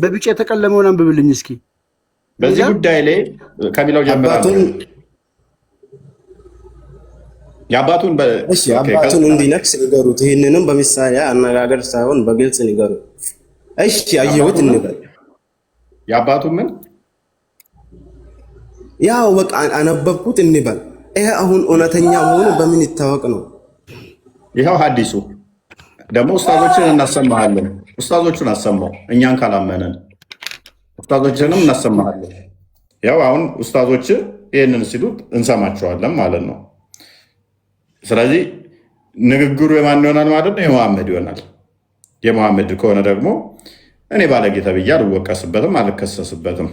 በቢጫ የተቀለመውን አንብብልኝ እስኪ። በዚህ ጉዳይ ላይ ከሚለው ጀምራለሁ። የአባቱን እንዲነክስ ንገሩት። ይህንንም በምሳሌ አነጋገር ሳይሆን በግልጽ ንገሩት። እሺ አየሁት እንበል። የአባቱን ምን ያው በቃ አነበብኩት እንበል። ይሄ አሁን እውነተኛ መሆኑ በምን ይታወቅ ነው? ይኸው ሐዲሱ ደግሞ ኡስታዞችን እናሰማሃለን። ኡስታዞቹን አሰማው፣ እኛን ካላመነን ኡስታዞችንም እናሰማሃለን። ያው አሁን ኡስታዞች ይህንን ሲሉት እንሰማቸዋለን ማለት ነው። ስለዚህ ንግግሩ የማን ይሆናል ማለት ነው? የመሐመድ ይሆናል። የመሐመድ ከሆነ ደግሞ እኔ ባለጌ ተብዬ አልወቀስበትም፣ አልከሰስበትም።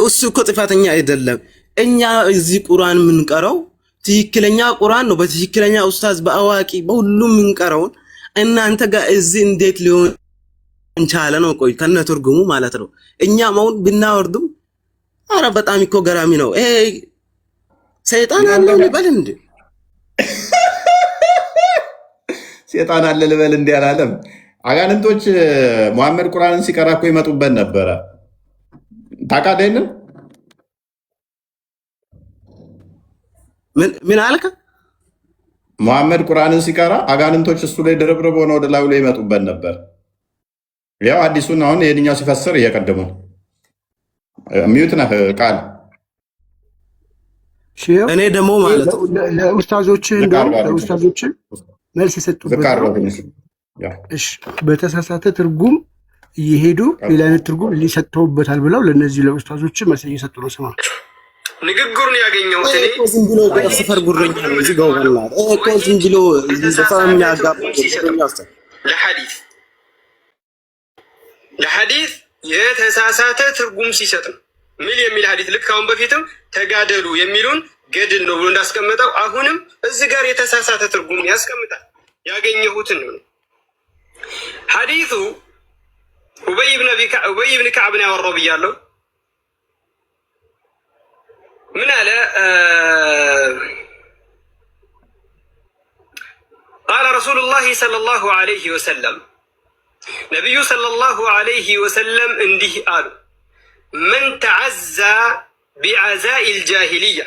እሱ እኮ ጥፋተኛ አይደለም። እኛ እዚህ ቁርአን የምንቀረው ትክክለኛ ቁርአን ነው፣ በትክክለኛ ኡስታዝ በአዋቂ በሁሉም የምንቀረውን እናንተ ጋር እዚህ እንዴት ሊሆን እንቻለ ነው? ቆይ ከነ ትርጉሙ ማለት ነው። እኛ አሁን ብናወርዱም አረ በጣም እኮ ገራሚ ነው። ሰይጣን አለ ልበል እንዴ? ሰይጣን አለ ልበል እንዴ አላለም። አጋንንቶች መሐመድ ቁርአንን ሲቀራ እኮ ይመጡበት ነበረ። ታውቃለህ? ምን አልከ? መሐመድ ቁርአንን ሲቀራ አጋንንቶች እሱ ላይ ድርብርብ ሆነው ወደ ላዩ ላይ ይመጡበት ነበር። ያው አዲሱን አሁን የድኛው ሲፈስር እየቀደሙ ሚዩት ነህ ቃል እኔ ደግሞ ማለት ለኡስታዞች መልስ የሰጡበት በተሳሳተ ትርጉም እየሄዱ ሌላ አይነት ትርጉም ሊሰጥተውበታል ብለው ለነዚህ ለኡስታዞች መልስ እየሰጡ ነው። ስማ ንግግሩን ያገኘሁት እኔ ዝም ብሎ ሰፈር ጉረኛ ነው። እዚህ ጋር ወላሂ እኮ ዝም ብሎ ዘፋም ያጋብ ለሐዲስ የተሳሳተ ትርጉም ሲሰጥ ነው። ምን የሚል ሐዲስ ልክ አሁን በፊትም ተጋደሉ የሚሉን ገድል ነው ብሎ እንዳስቀመጠው አሁንም እዚህ ጋር የተሳሳተ ትርጉም ያስቀምጣል። ያገኘሁትን ነው። ሐዲሱ ኡበይ ብን ከዕብ ነው ያወራው ብያለሁ። ምን አለ? ቃለ ረሱሉላሂ ሰለላሁ ዐለይሂ ወሰለም ነቢዩ ሰለላሁ ዐለይሂ ወሰለም እንዲህ አሉ። መን ተዐዛ ቢዐዛኢል ጃሂልያ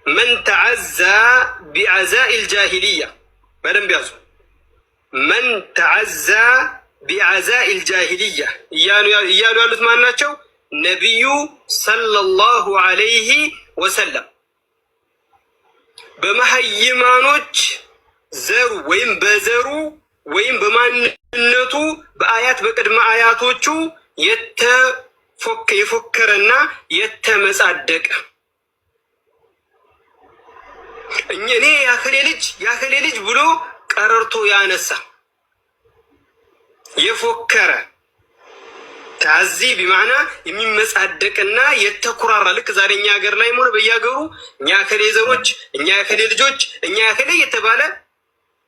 መን ተዐዛ ቢዐዛኢል ጃሂልያ በደንብ ያዙ። መን ተዐዛ ቢዐዛኢል ጃሂልያ እያሉ ያሉት ማን ናቸው? ነቢዩ ሰለላሁ ዐለይሂ ወሰለም በመሀይማኖች ዘሩ ወይም በዘሩ ወይም በማንነቱ በአያት በቅድመ አያቶቹ የፎከረና የተመጻደቀ እኔ ያክሌ ልጅ ብሎ ቀረርቶ ያነሳ የፎከረ ታዚ ቢማና የሚመጻደቅና የተኩራራ ልክ ዛሬ እኛ ሀገር ላይ ሆነ በየሀገሩ እኛ ያክሌ ዘሮች፣ እኛ ያክሌ ልጆች፣ እኛ ያክሌ የተባለ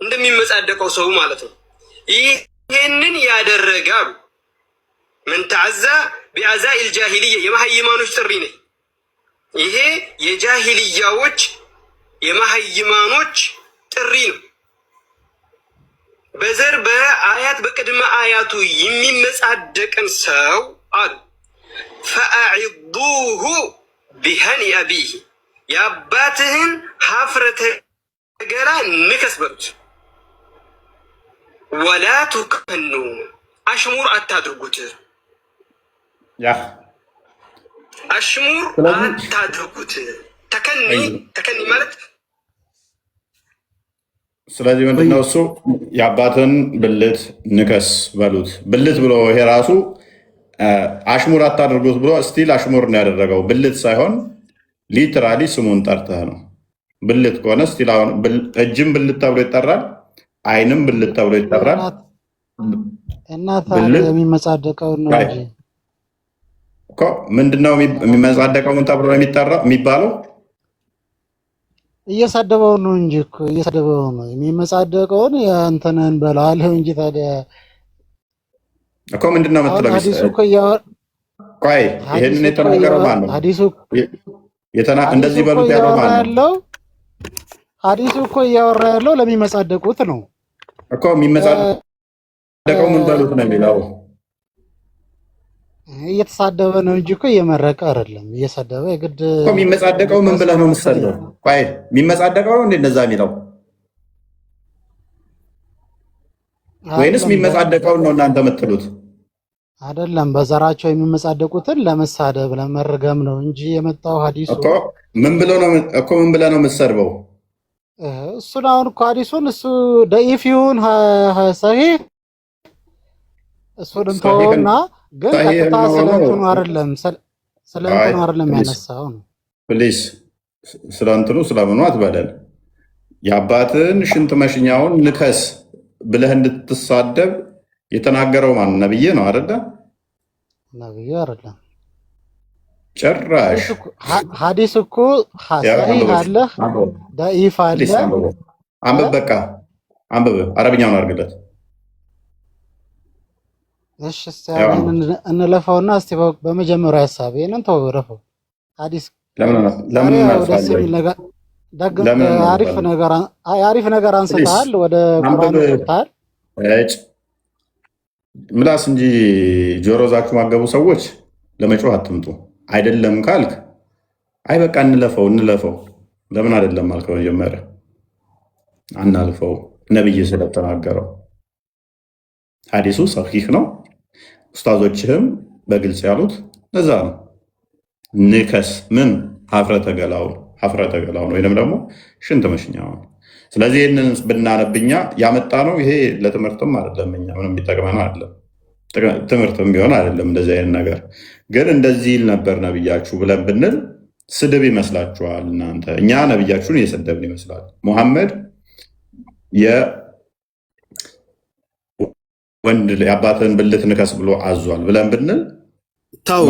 እንደሚመጻደቀው ሰው ማለት ነው። ይሄንን ያደረጋሉ ምን ተዐዛ ቢዐዛኢል ጃሂልያ የመሀይማኖች ጥሪ ነው። ይሄ የጃሂልያዎች የመሀይማኖች ጥሪ ነው። በዘር በአያት በቅድመ አያቱ የሚመጻደቅን ሰው አሉ ፈአዒዱሁ ቢሀኒ አቢህ የአባትህን ሀፍረተ ገላ ንከስ በሉት። ወላ ቱከኑ አሽሙር አታድርጉት። አሽሙር አታድርጉት። ተከኒ ማለት ስለዚህ ምንድነው እሱ የአባትን ብልት ንከስ በሉት። ብልት ብሎ ይሄ ራሱ አሽሙር አታድርጉት ብሎ ስቲል አሽሙር ነው ያደረገው። ብልት ሳይሆን ሊትራሊ ስሙን ጠርተህ ነው። ብልት ከሆነ ስቲል አሁን እጅም ብልት ተብሎ ይጠራል፣ አይንም ብልት ተብሎ ይጠራል። እናታ የሚመጻደቀው ነው እንጂ እኮ ምንድነው የሚመጻደቀው? ምን ተብሎ ነው የሚባለው? እየሰደበው ነው እንጂ እኮ እየሰደበው ነው የሚመጻደቀውን ያንተነን በላልህ እንጂ ታዲያ እኮ ምንድነው የምትለው? ሐዲሱ እኮ ቆይ ይሄንን የተናገረው ማን ነው? ሐዲሱ እንደዚህ በሉት ያለው ማን ነው? ሐዲሱ እኮ እያወራ ያለው ለሚመጻደቁት ነው እኮ። የሚመጻደቀው ምን በሉት ነው የሚለው። እየተሳደበ ነው እንጂ እኮ እየመረቀ አይደለም። እየሰደበ የግድ እኮ የሚመጻደቀው ምን ብለህ ነው የምትሰደው? ቆይ የሚመጻደቀው ነው እንዴ እንደዛ የሚለው ወይንስ የሚመጻደቀውን ነው እናንተ የምትሉት? አይደለም፣ በዘራቸው የሚመጻደቁትን ለመሳደብ ለመርገም ነው እንጂ የመጣው ሐዲሱ እኮ ምን ብለህ ነው የምትሰድበው? እሱን አሁን እኮ ሐዲሱን እሱ ደኢፍ ይሁን ሰሂህ እሱን እንተውና ግን ቀጥታ ስለ እንትኑ አይደለም ያነሳው ነው። ፕሊዝ ስለ እንትኑ ስለምኑ አትበለን። የአባትን ሽንት መሽኛውን ንከስ ብለህ እንድትሳደብ የተናገረው ማን? ነብይ ነው አይደለ? ነብዩ አይደለም ጭራሽ። ሐዲስ እኮ ሰሂህ አለ ደኢፍ አለ። አንብብ፣ በቃ አንብብ። አረብኛውን አድርግለት። እሺ እንለፈውና እስቲ በመጀመሪያ ሐሳብ ይሄንን ተወረፈው። ሐዲስ አሪፍ ነገር አንስተሃል፣ ወደ ቁርአን ወጥተሃል። ምላስ እንጂ ጆሮ ዛችሁ ማገቡ ሰዎች ለመጮህ አትምጡ። አይደለም ካልክ አይ በቃ እንለፈው። ለምን አይደለም አልከው? መጀመሪያ አናልፈው። ነብይ ስለተናገረው ሐዲሱ ሰሂህ ነው። ኡስታዞችህም በግልጽ ያሉት ለዛ ነው። ንከስ ምን ሀፍረተ ገላውን ወይንም ደግሞ ሽንት መሽኛውን። ስለዚህ ይህንን ብናነብኛ ያመጣ ነው። ይሄ ለትምህርትም አይደለም፣ እኛ ምንም የሚጠቅመን አይደለም፣ ትምህርትም ቢሆን አይደለም። እንደዚህ አይነት ነገር ግን እንደዚህ ይል ነበር ነብያችሁ ብለን ብንል ስድብ ይመስላችኋል እናንተ። እኛ ነብያችሁን እየሰደብን ይመስላል። ሙሐመድ ወንድ የአባትን ብልት ንከስ ብሎ አዟል ብለን ብንል ታው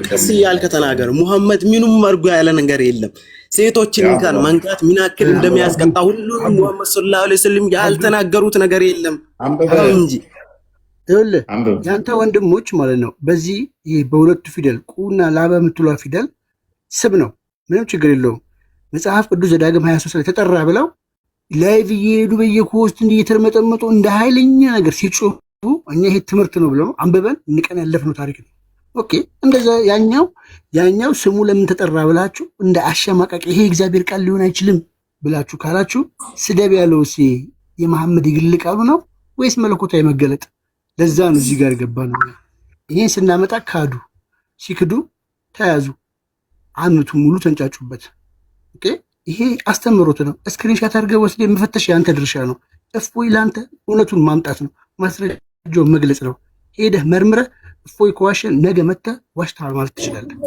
ቀስ እያልክ ተናገር። ሙሐመድ ምንም አድርጎ ያለ ነገር የለም። ሴቶችን እንኳን መንካት ምን ያክል እንደሚያስቀጣ ሁሉንም ሙሐመድ ሰለላሁ ዐለይሂ ወሰለም ያልተናገሩት ነገር የለም እንጂ ይኸውልህ ያንተ ወንድሞች ማለት ነው። በዚህ በሁለቱ ፊደል ቁና ላበ የምትሏ ፊደል ስብ ነው፣ ምንም ችግር የለውም። መጽሐፍ ቅዱስ ዘዳግም 23 ላይ ተጠራ ብለው ላይቭ እየሄዱ በየኮስት እንዲህ እየተርመጠመጡ እንደ ኃይለኛ ነገር ሲጮሁ እኛ ይሄ ትምህርት ነው ብለው አንብበን እንቀን ያለፍነው ታሪክ ነው። ኦኬ እንደዛ ያኛው ስሙ ለምን ተጠራ ብላችሁ እንደ አሸማቃቂ ይሄ እግዚአብሔር ቃል ሊሆን አይችልም ብላችሁ ካላችሁ ስደብ ያለው የመሐመድ የግል ቃሉ ነው ወይስ መለኮታዊ መገለጥ? ለዛ ነው እዚህ ጋር ገባ ነው። ይሄን ስናመጣ ካዱ፣ ሲክዱ ተያዙ፣ አመቱ ሙሉ ተንጫጩበት። ኦኬ ይሄ አስተምሮት ነው። ስክሪንሻት አድርገህ ወስደህ መፈተሽ ያንተ ድርሻ ነው። እፎይ ላንተ እውነቱን ማምጣት ነው፣ ማስረጃውን መግለጽ ነው። ሄደህ መርምረህ እፎይ ከዋሸን ነገ መተህ ዋሽተሃል ማለት ትችላለህ።